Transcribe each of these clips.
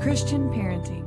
Christian Parenting.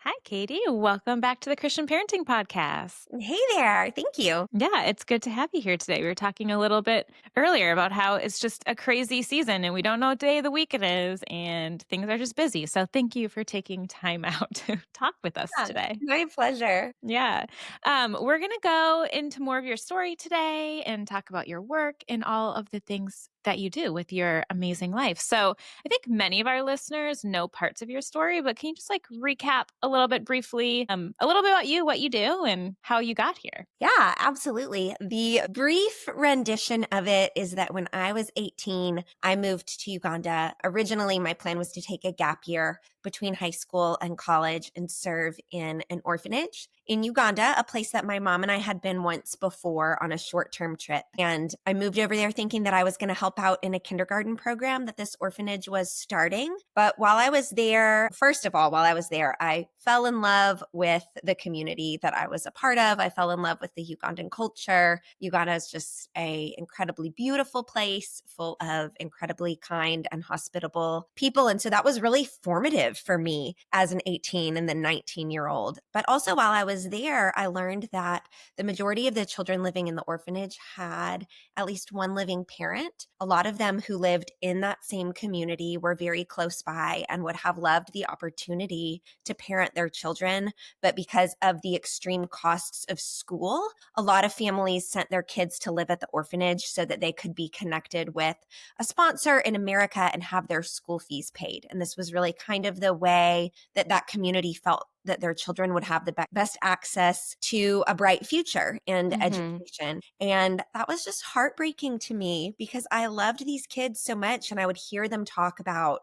Hi, Katie. Welcome back to the Christian Parenting Podcast. Hey there. Thank you. Yeah, it's good to have you here today. We were talking a little bit earlier about how it's just a crazy season and we don't know what day of the week it is and things are just busy. So thank you for taking time out to talk with us Yeah, today. my pleasure. Yeah. We're going to go into more of your story today and talk about your work and all of the things that you do with your amazing life. So I think many of our listeners know parts of your story, but can you just recap a little bit briefly, a little bit about you, what you do, and how you got here? Yeah, absolutely. The brief rendition of it is that when I was 18, I moved to Uganda. Originally, my plan was to take a gap year between high school and college and serve in an orphanage in Uganda, a place that my mom and I had been once before on a short-term trip. And I moved over there thinking that I was going to help out in a kindergarten program that this orphanage was starting. But while I was there, first of all, while I was there, I fell in love with the community that I was a part of. I fell in love with the Ugandan culture. Uganda is just an incredibly beautiful place full of incredibly kind and hospitable people. And so that was really formative for me as an 18 and then 19-year-old. But also while I was there, I learned that the majority of the children living in the orphanage had at least one living parent. A lot of them who lived in that same community were very close by and would have loved the opportunity to parent their children. But because of the extreme costs of school, a lot of families sent their kids to live at the orphanage so that they could be connected with a sponsor in America and have their school fees paid. And this was really kind of the way that that community felt that their children would have the best access to a bright future and education. And that was just heartbreaking to me because I loved these kids so much and I would hear them talk about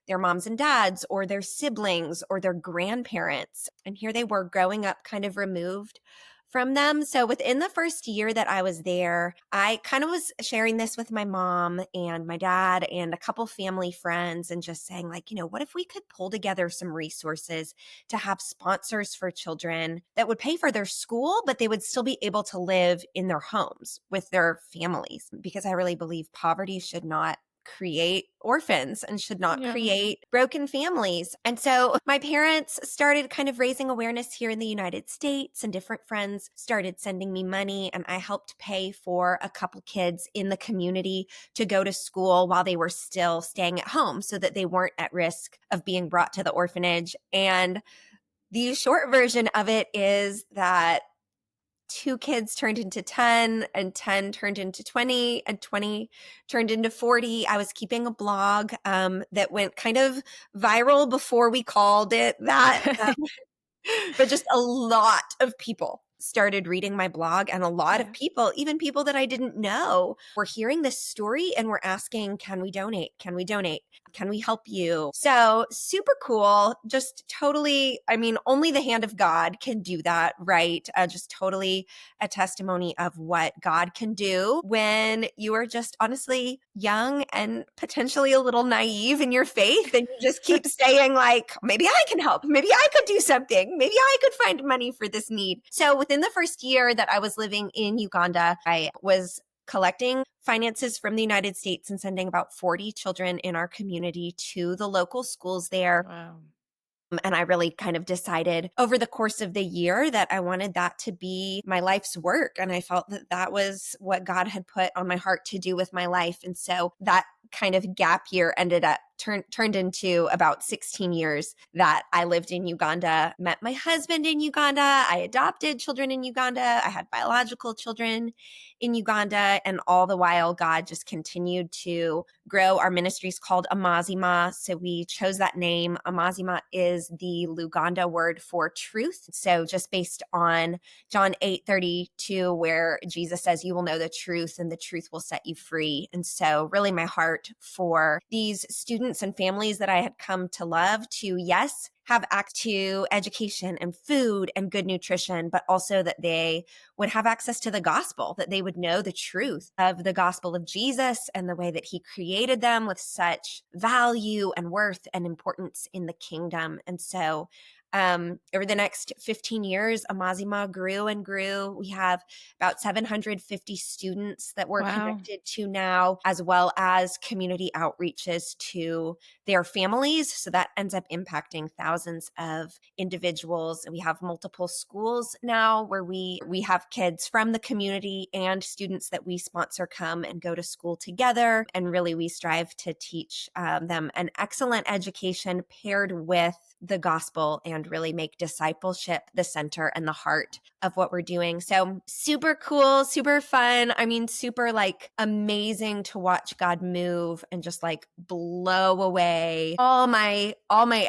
their moms and dads or their siblings or their grandparents. And here they were growing up kind of removed from them. So within the first year that I was there, I kind of was sharing this with my mom and my dad and a couple family friends and just saying what if we could pull together some resources to have sponsors for children that would pay for their school, but they would still be able to live in their homes with their families, because I really believe poverty should not create orphans and should not create broken families. And so my parents started kind of raising awareness here in the United States, and different friends started sending me money, and I helped pay for a couple kids in the community to go to school while they were still staying at home so that they weren't at risk of being brought to the orphanage. And the short version of it is that 2 kids turned into 10 and 10 turned into 20 and 20 turned into 40. I was keeping a blog that went kind of viral before we called it that. But just a lot of people started reading my blog, and a lot of people, even people that I didn't know, were hearing this story and were asking, can we donate? Can we donate? Can we help you? So super cool. Just totally, only the hand of God can do that, right? Just totally a testimony of what God can do when you are just honestly young and potentially a little naive in your faith, and you just keep saying maybe I can help. Maybe I could do something. Maybe I could find money for this need. So within the first year that I was living in Uganda, I was collecting finances from the United States and sending about 40 children in our community to the local schools there. Wow. And I really kind of decided over the course of the year that I wanted that to be my life's work. And I felt that that was what God had put on my heart to do with my life. And so that kind of gap year ended up turned into about 16 years that I lived in Uganda, met my husband in Uganda. I adopted children in Uganda. I had biological children in Uganda. And all the while, God just continued to grow. Our ministry is called Amazima. So we chose that name. Amazima is the Luganda word for truth. So just based on John 8:32, where Jesus says, you will know the truth and the truth will set you free. And so really my heart for these students and families that I had come to love to, yes, have access to education and food and good nutrition, but also that they would have access to the gospel, that they would know the truth of the gospel of Jesus and the way that he created them with such value and worth and importance in the kingdom. And so Over the next 15 years, Amazima grew and grew. We have about 750 students that we're Wow. connected to now, as well as community outreaches to their families. So that ends up impacting thousands of individuals. We have multiple schools now where we have kids from the community and students that we sponsor come and go to school together. And really, we strive to teach them an excellent education paired with the gospel and really make discipleship the center and the heart of what we're doing. So super cool, super fun. I mean, super like amazing to watch God move and just like blow away all my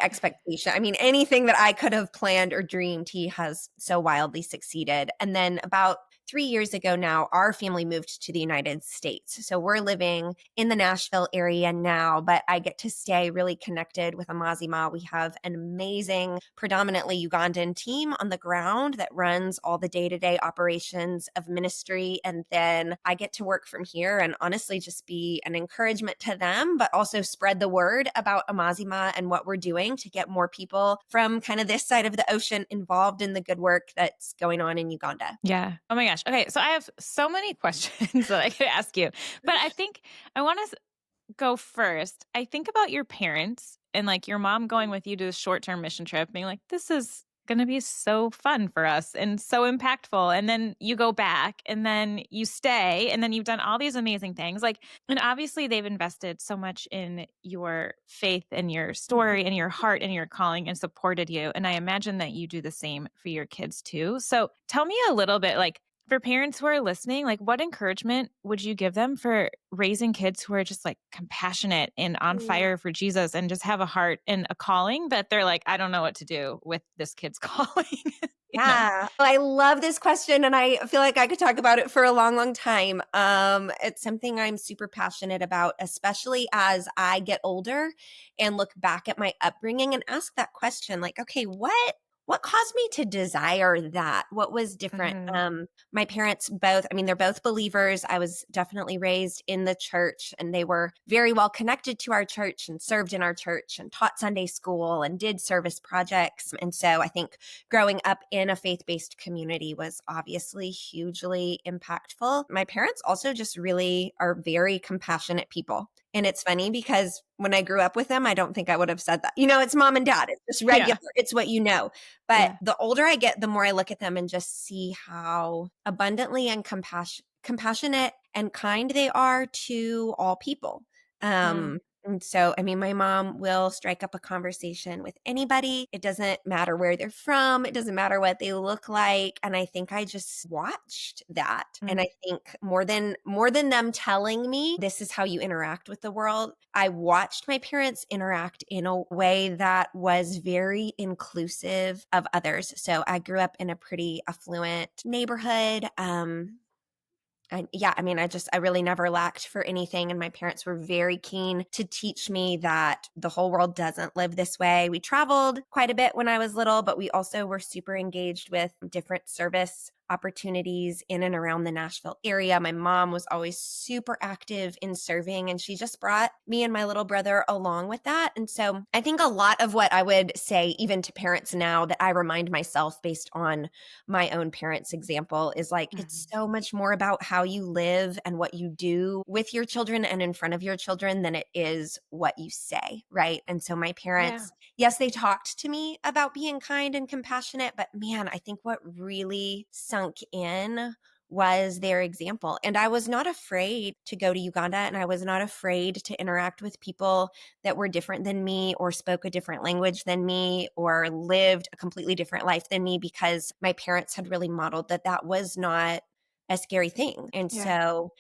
expectation. I mean, anything that I could have planned or dreamed, he has so wildly succeeded. And then about 3 years ago now, our family moved to the United States. So we're living in the Nashville area now, but I get to stay really connected with Amazima. We have an amazing, predominantly Ugandan team on the ground that runs all the day-to-day operations of ministry. And then I get to work from here and honestly just be an encouragement to them, but also spread the word about Amazima and what we're doing to get more people from kind of this side of the ocean involved in the good work that's going on in Uganda. Yeah. Oh my gosh. Okay. So I have so many questions that I could ask you, but I think I want to go first. I think about your parents and like your mom going with you to a short term mission trip, being like, this is going to be so fun for us and so impactful. And then you go back and then you stay and then you've done all these amazing things. Like, and obviously they've invested so much in your faith and your story and your heart and your calling and supported you. And I imagine that you do the same for your kids too. So tell me a little bit like, for parents who are listening, like what encouragement would you give them for raising kids who are just like compassionate and on fire for Jesus and just have a heart and a calling that they're like, I don't know what to do with this kid's calling, you know? Yeah. I love this question and I feel like I could talk about it for a long, long time. It's something I'm super passionate about, especially as I get older and look back at my upbringing and ask that question like, okay, what caused me to desire that? What was different? Mhm. My parents both, I mean, they're both believers. I was definitely raised in the church and they were very well connected to our church and served in our church and taught Sunday school and did service projects. And so I think growing up in a faith-based community was obviously hugely impactful. My parents also just really are very compassionate people. And it's funny because when I grew up with them, I don't think I would have said that. You know, it's mom and dad. It's just Yeah. regular. It's what you know. But Yeah. the older I get, the more I look at them and just see how abundantly and compassionate and kind they are to all people. Mm. And so, I mean, my mom will strike up a conversation with anybody. It doesn't matter where they're from. It doesn't matter what they look like. And I think I just watched that. And Mm. I think more than them telling me this is how you interact with the world, I watched my parents interact in a way that was very inclusive of others. So I grew up in a pretty affluent neighborhood. And yeah, I mean, I really never lacked for anything. And my parents were very keen to teach me that the whole world doesn't live this way. We traveled quite a bit when I was little, but we also were super engaged with different service opportunities in and around the Nashville area. My mom was always super active in serving, and she just brought me and my little brother along with that. And so I think a lot of what I would say, even to parents now, that I remind myself based on my own parents' example is like, it's Mhm. so much more about how you live and what you do with your children and in front of your children than it is what you say. Right. And so my Yeah. parents, yes, they talked to me about being kind and compassionate, but man, I think what really sunk in was their example. And I was not afraid to go to Uganda and I was not afraid to interact with people that were different than me or spoke a different language than me or lived a completely different life than me because my parents had really modeled that that was not a scary thing. And Yeah. so,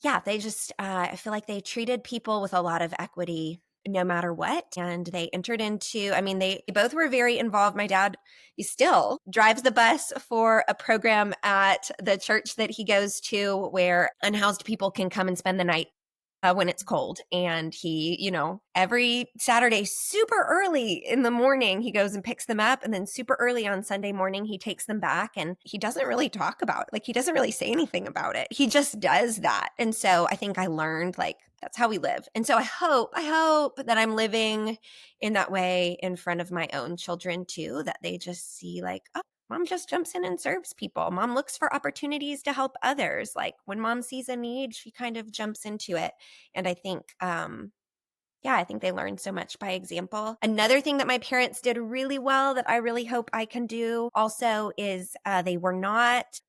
yeah, they just, I feel like they treated people with a lot of equity no matter what. And they entered into, I mean, they both were very involved. My dad, he still drives the bus for a program at the church that he goes to where unhoused people can come and spend the night when it's cold. And he, every Saturday, super early in the morning, he goes and picks them up. And then super early on Sunday morning, he takes them back. And he doesn't really talk about it. Like, he doesn't really say anything about it. He just does that. And so I think I learned, like, That's how we live. And so I hope that I'm living in that way in front of my own children too, that they just see like, oh, mom just jumps in and serves people. Mom looks for opportunities to help others. Like when mom sees a need, she kind of jumps into it. And I think yeah, I think they learned so much by example. Another thing that my parents did really well that I really hope I can do also is they were not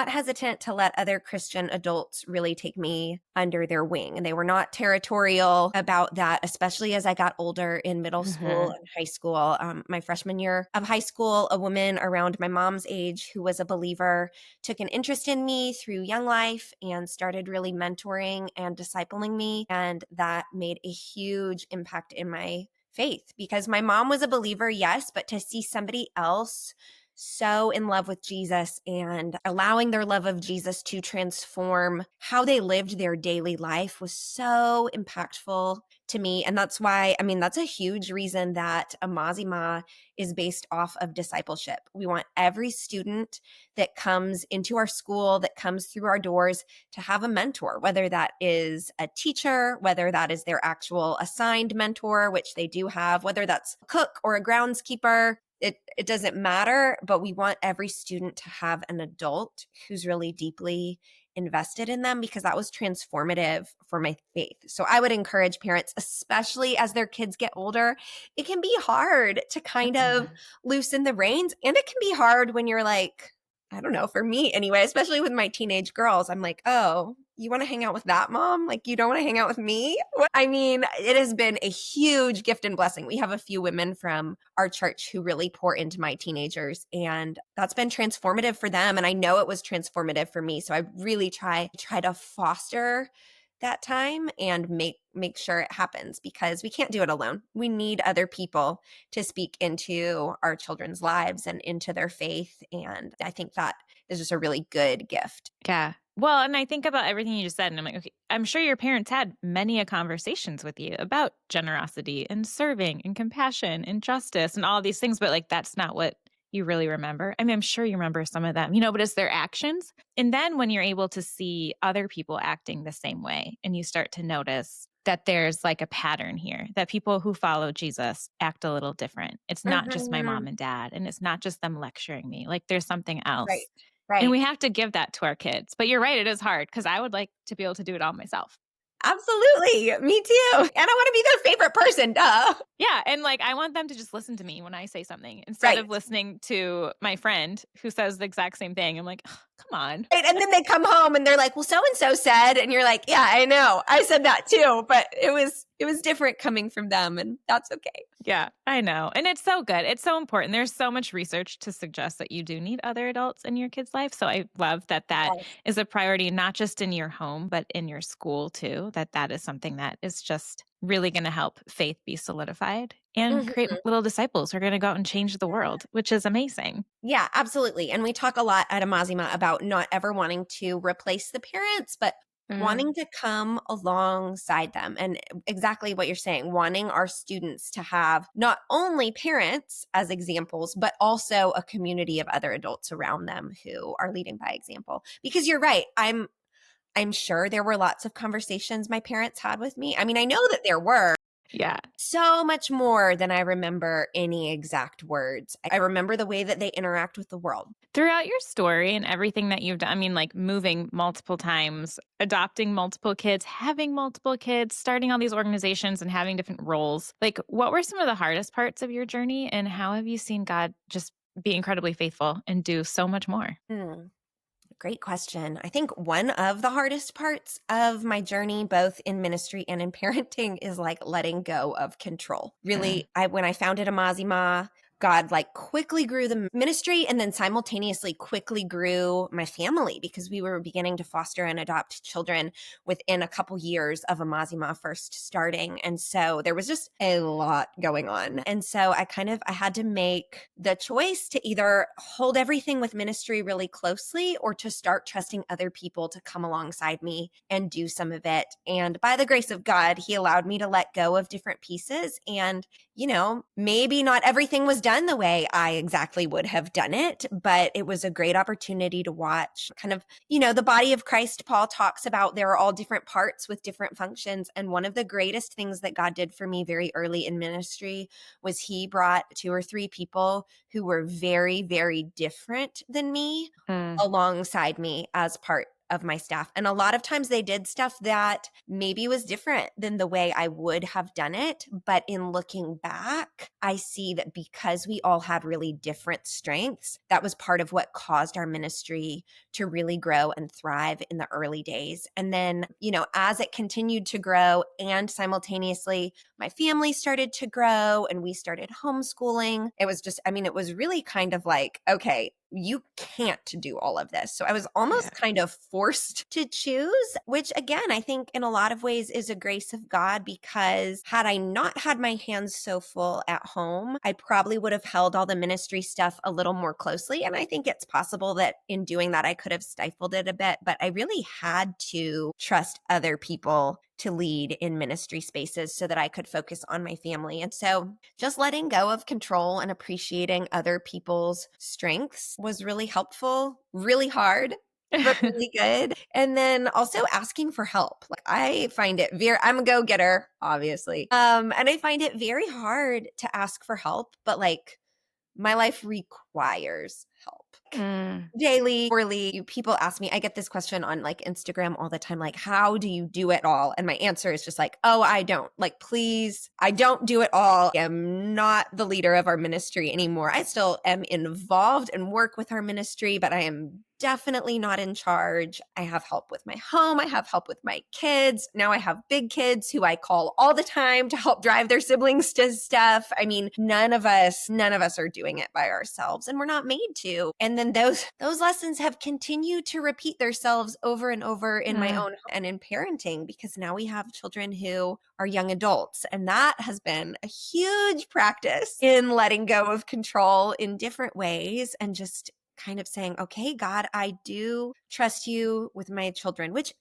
hesitant to let other Christian adults really take me under their wing, and they were not territorial about that, especially as I got older in middle school Mhm. and high school. My freshman year of high school, a woman around my mom's age who was a believer took an interest in me through Young Life and started really mentoring and discipling me. And that made a huge impact in my faith because my mom was a believer, yes, but to see somebody else so in love with Jesus and allowing their love of Jesus to transform how they lived their daily life was so impactful to me. And that's why, I mean, that's a huge reason that Amazima is based off of discipleship. We want every student that comes into our school, that comes through our doors, to have a mentor, whether that is a teacher, whether that is their actual assigned mentor, which they do have, whether that's a cook or a groundskeeper. It doesn't matter, but we want every student to have an adult who's really deeply invested in them because that was transformative for my faith. So I would encourage parents, especially as their kids get older, it can be hard to kind of Mhm. loosen the reins. And it can be hard when you're like, I don't know, for me anyway, especially with my teenage girls, I'm like, oh, you want to hang out with that mom? Like, you don't want to hang out with me? I mean, it has been a huge gift and blessing. We have a few women from our church who really pour into my teenagers, and that's been transformative for them. And I know it was transformative for me. So I really try to foster that time and make sure it happens because we can't do it alone. We need other people to speak into our children's lives and into their faith. And I think that is just a really good gift. Yeah. Well, and I think about everything you just said, and I'm like, okay, I'm sure your parents had many a conversations with you about generosity and serving and compassion and justice and all these things, but like that's not what you really remember. I mean, I'm sure you remember some of them, but it's their actions. And then when you're able to see other people acting the same way and you start to notice that there's like a pattern here, that people who follow Jesus act a little different. It's not just my Mhm. mom and dad, and it's not just them lecturing me. Like there's something Right. else. And Right. we have to give that to our kids. But you're right, it is hard because I would like to be able to do it all myself. Absolutely. Me too. And I want to be their favorite person. Duh. Yeah, and, like, I want them to just listen to me when I say something instead Right. of listening to my friend who says the exact same thing. I'm like, "Ugh, come on." Right, and then they come home and they're like, "Well, so and so said," and you're like, "Yeah, I know. I said that too, but it was different coming from them, and that's okay." Yeah, I know, and it's so good. It's so important. There's so much research to suggest that you do need other adults in your kid's life, so I love that that Yes. is a priority not just in your home, but in your school too, that that is something that is just really gonna help faith be solidified and create Mhm. little disciples who are gonna go out and change the world, which is amazing. Yeah, absolutely. And we talk a lot at Amazima about not ever wanting to replace the parents, but Mhm. wanting to come alongside them. And exactly what you're saying, wanting our students to have not only parents as examples, but also a community of other adults around them who are leading by example. Because you're right. I'm sure there were lots of conversations my parents had with me. I mean, I know that there were. Yeah. So much more than I remember any exact words. I remember the way that they interact with the world. Throughout your story and everything that you've done, I mean, like moving multiple times, adopting multiple kids, having multiple kids, starting all these organizations and having different roles. Like, what were some of the hardest parts of your journey? And how have you seen God just be incredibly faithful and do so much more? Hmm. Great question. I think one of the hardest parts of my journey, both in ministry and in parenting, is like letting go of control. Mm. Really, I when I founded Amazima, God like quickly grew the ministry and then simultaneously quickly grew my family because we were beginning to foster and adopt children within a couple years of Amazima first starting. And so there was just a lot going on. And so I had to make the choice to either hold everything with ministry really closely or to start trusting other people to come alongside me and do some of it. And by the grace of God, he allowed me to let go of different pieces and maybe not everything was done done the way I exactly would have done it, but it was a great opportunity to watch kind of, the body of Christ. Paul talks about there are all different parts with different functions. And one of the greatest things that God did for me very early in ministry was he brought two or three people who were very, very different than me Mm. alongside me as part of my staff. And a lot of times they did stuff that maybe was different than the way I would have done it. But in looking back, I see that because we all had really different strengths, that was part of what caused our ministry to really grow and thrive in the early days. And then, as it continued to grow and simultaneously my family started to grow and we started homeschooling, it was just, it was really kind of like, okay, you can't do all of this. So I was Yeah. almost kind of forced to choose, which again, I think in a lot of ways is a grace of God, because had I not had my hands so full at home, I probably would have held all the ministry stuff a little more closely. And I think it's possible that in doing that, I could have stifled it a bit, but I really had to trust other people to lead in ministry spaces so that I could focus on my family. And so just letting go of control and appreciating other people's strengths was really helpful, really hard, but really good. And then also asking for help. Like I find it I'm a go-getter, obviously. And I find it very hard to ask for help, but like my life requires help. Mm. Daily, hourly, people ask me, I get this question on like Instagram all the time, like, how do you do it all? And my answer is just like, oh, I don't. Like, please, I don't do it all. I am not the leader of our ministry anymore. I still am involved and work with our ministry, but I am definitely not in charge. I have help with my home. I have help with my kids. Now I have big kids who I call all the time to help drive their siblings to stuff. None of us are doing it by ourselves, and we're not made to. And then those lessons have continued to repeat themselves over and over in my Mm. own and in parenting, because now we have children who are young adults, and that has been a huge practice in letting go of control in different ways and just kind of saying, okay, God, I do trust you with my children, which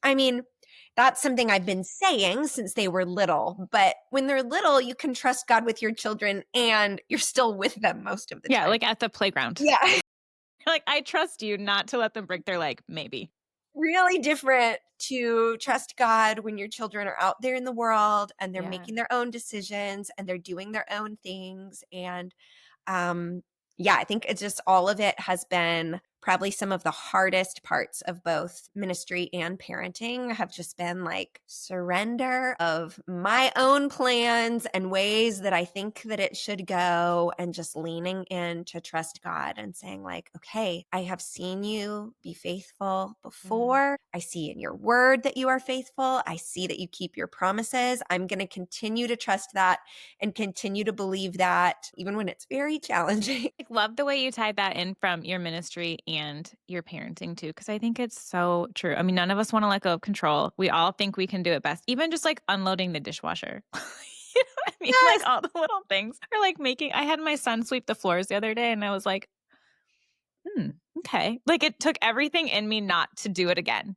that's something I've been saying since they were little. But when they're little, you can trust God with your children and you're still with them most of the Yeah, time. like at the playground. Yeah. Like, I trust you not to let them break their leg, maybe. Really different to trust God when your children are out there in the world and they're Yeah. making their own decisions and they're doing their own things. And Um, yeah, I think it's just all of it has been probably some of the hardest parts of both ministry and parenting have just been like surrender of my own plans and ways that I think that it should go, and just leaning in to trust God and saying like, okay, I have seen you be faithful Mm. before. I see in your word that you are faithful. I see that you keep your promises. I'm going to continue to trust that and continue to believe that even when it's very challenging. I love the way you tied that in from your ministry and your parenting too, because I think it's so true. I mean, none of us want to let go of control. We all think we can do it best, even just like unloading the dishwasher. You know what I mean? Yes. Like all the little things. Or like I had my son sweep the floors the other day and I was like, okay. Like it took everything in me not to do it again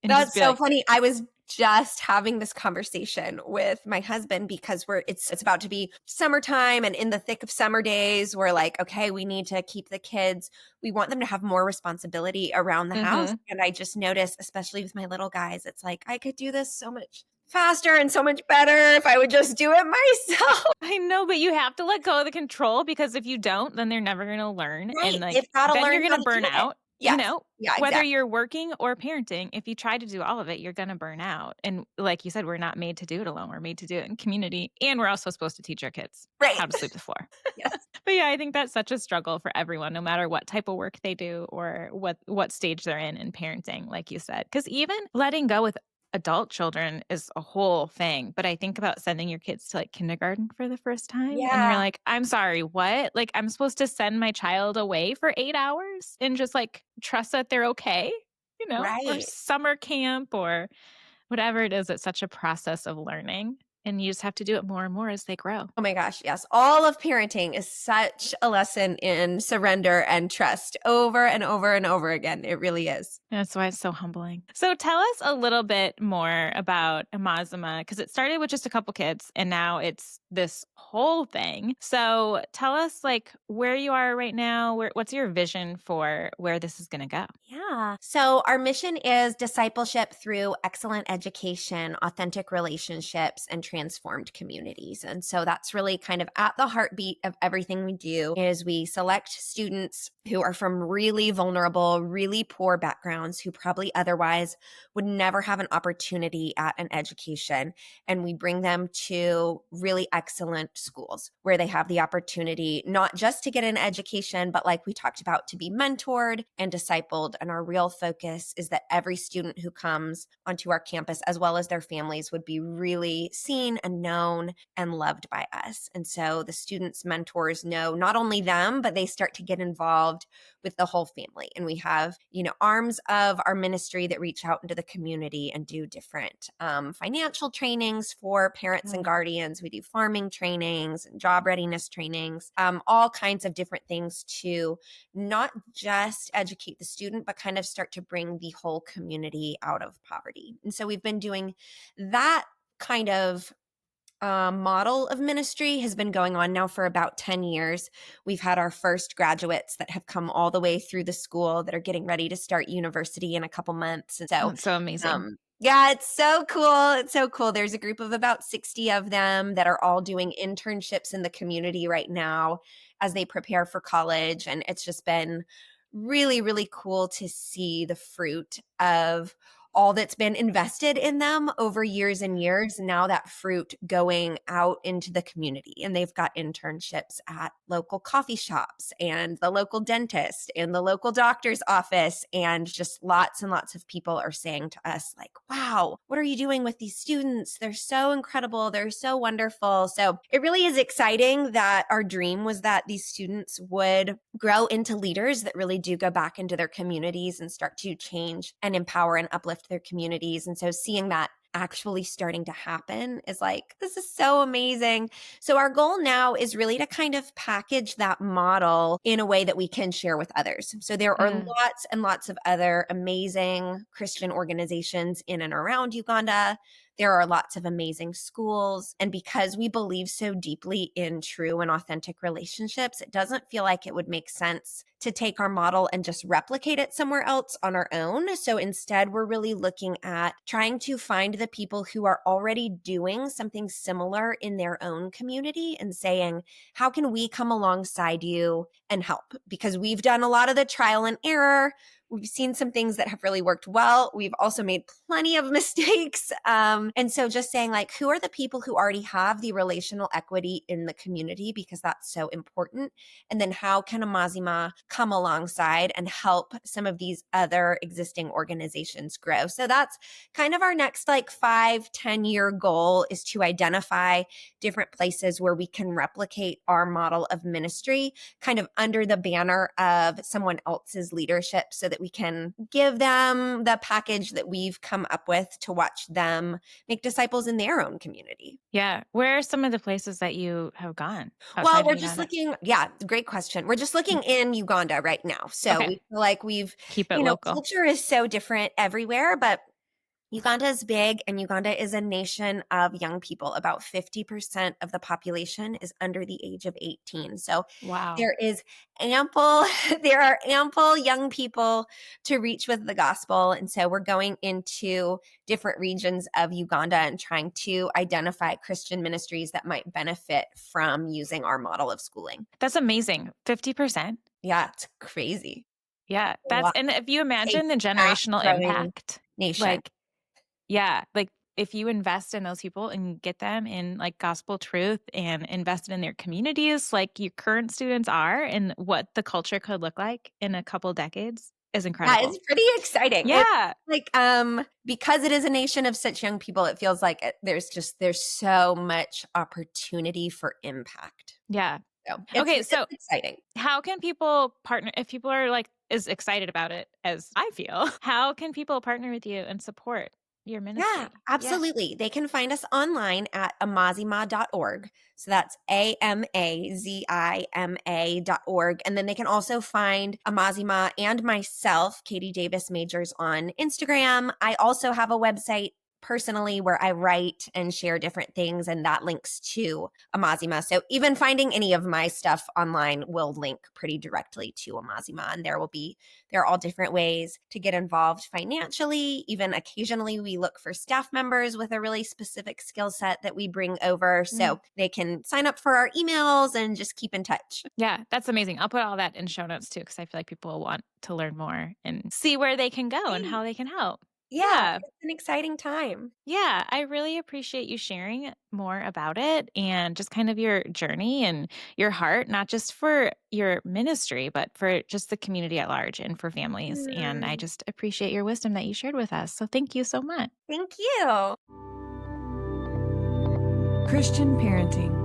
and just That's be so like, funny. I was just having this conversation with my husband because it's about to be summertime, and in the thick of summer days, we're like, okay, we need to keep the kids. We want them to have more responsibility around the house. mm-hmm. And I just noticed, especially with my little guys, it's like I could do this so much faster and so much better if I would just do it myself. I know, but you have to let go of the control because if you don't, then they're never going to learn. Right. And They've like, got to then learn you're going how to to burn do it. out, Yes. Yeah, whether exactly. you're working or parenting. If you try to do all of it, you're going to burn out. And like you said, we're not made to do it alone. We're made to do it in community. And we're also supposed to teach our kids Right. how to sweep the floor. Yes. But yeah, I think that's such a struggle for everyone, no matter what type of work they do or what stage they're in parenting, like you said. Because even letting go with adult children is a whole thing. But I think about sending your kids to like kindergarten for the first time, and you're Yeah. like, I'm sorry, what? Like, I'm supposed to send my child away for 8 hours and just like trust that they're okay, or Right. summer camp or whatever it is. It's such a process of learning. And you just have to do it more and more as they grow. Oh my gosh, yes. All of parenting is such a lesson in surrender and trust over and over and over again. It really is. That's why it's so humbling. So tell us a little bit more about Amazima because it started with just a couple kids and now it's this whole thing. So tell us like where you are right now, what's your vision for where this is going to go? Yeah. So, our mission is discipleship through excellent education, authentic relationships, and transformed communities. And so that's really kind of at the heartbeat of everything we do is we select students who are from really vulnerable, really poor backgrounds who probably otherwise would never have an opportunity at an education, and we bring them to really excellent schools where they have the opportunity not just to get an education, but like we talked about, to be mentored and discipled. And our real focus is that every student who comes onto our campus, as well as their families, would be really seen and known and loved by us. And so the students' mentors know not only them, but they start to get involved with the whole family. And we have, arms of our ministry that reach out into the community and do different financial trainings for parents and Mm. guardians. We do farming trainings and job readiness trainings, all kinds of different things to not just educate the student, but kind of start to bring the whole community out of poverty. And so we've been doing that kind of model of ministry has been going on now for about 10 years. We've had our first graduates that have come all the way through the school that are getting ready to start university in a couple months. And so, That's so amazing. yeah, it's so cool. It's so cool. There's a group of about 60 of them that are all doing internships in the community right now as they prepare for college. And it's just been really, really cool to see the fruit of all that's been invested in them over years and years. Now that fruit going out into the community. And they've got internships at local coffee shops and the local dentist and the local doctor's office. And just lots and lots of people are saying to us, like, wow, what are you doing with these students? They're so incredible. They're so wonderful. So it really is exciting that our dream was that these students would grow into leaders that really do go back into their communities and start to change and empower and uplift their communities. And so seeing that actually starting to happen is like, this is so amazing. So our goal now is really to kind of package that model in a way that we can share with others. So there are Mm. lots and lots of other amazing Christian organizations in and around Uganda. There are lots of amazing schools. And because we believe so deeply in true and authentic relationships, it doesn't feel like it would make sense to take our model and just replicate it somewhere else on our own. So instead, we're really looking at trying to find the people who are already doing something similar in their own community and saying, how can we come alongside you and help? Because we've done a lot of the trial and error. We've seen some things that have really worked well. We've also made plenty of mistakes. And so just saying, like, who are the people who already have the relational equity in the community? Because that's so important. And then how can Amazima come alongside and help some of these other existing organizations grow? So that's kind of our next like 5-10 year goal, is to identify different places where we can replicate our model of ministry kind of under the banner of someone else's leadership, so that we can give them the package that we've come up with to watch them make disciples in their own community. Yeah. Where are some of the places that you have gone Well, outside of we're just Uganda? looking, yeah, great question. We're just Mm. looking in Uganda right now. So Okay. we feel like we've, Keep it local. culture is so different everywhere, but Uganda is big, and Uganda is a nation of young people. About 50% of the population is under the age of 18. So Wow. there is ample, there are ample young people to reach with the gospel. And so we're going into different regions of Uganda and trying to identify Christian ministries that might benefit from using our model of schooling. That's amazing. 50%. Yeah, it's crazy. Yeah. A lot. And if you A imagine the fast generational growing impact, nation. like, yeah, like if you invest in those people and get them in like gospel truth and invest in their communities, like your current students are, and what the culture could look like in a couple decades is Yeah, incredible. it's pretty exciting. It's Yeah. like, because it is a nation of such young people, it feels like there's so much opportunity for impact. Yeah. So Okay. it's So exciting. how can people partner if people are like as excited about it as I feel? How can people partner with you and support your Yeah, ministry. Yeah. absolutely. They can find us online at amazima.org. So that's amazima.org. And then they can also find Amazima and myself, Katie Davis Majors, on Instagram. I also have a website personally where I write and share different things, and that links to Amazima. So even finding any of my stuff online will link pretty directly to Amazima. And there are all different ways to get involved financially. Even occasionally, we look for staff members with a really specific skill set that we bring over. Mm. So they can sign up for our emails and just keep in touch. Yeah, that's amazing. I'll put all that in show notes too, because I feel like people will want to learn more and see where they can go and Great. how they can help. Yeah, Yeah. it's an exciting time. Yeah, I really appreciate you sharing more about it and just kind of your journey and your heart, not just for your ministry, but for just the community at large and for families. And I Mm, just appreciate your wisdom that you shared with us. So thank you so much. thank you. Christian parenting.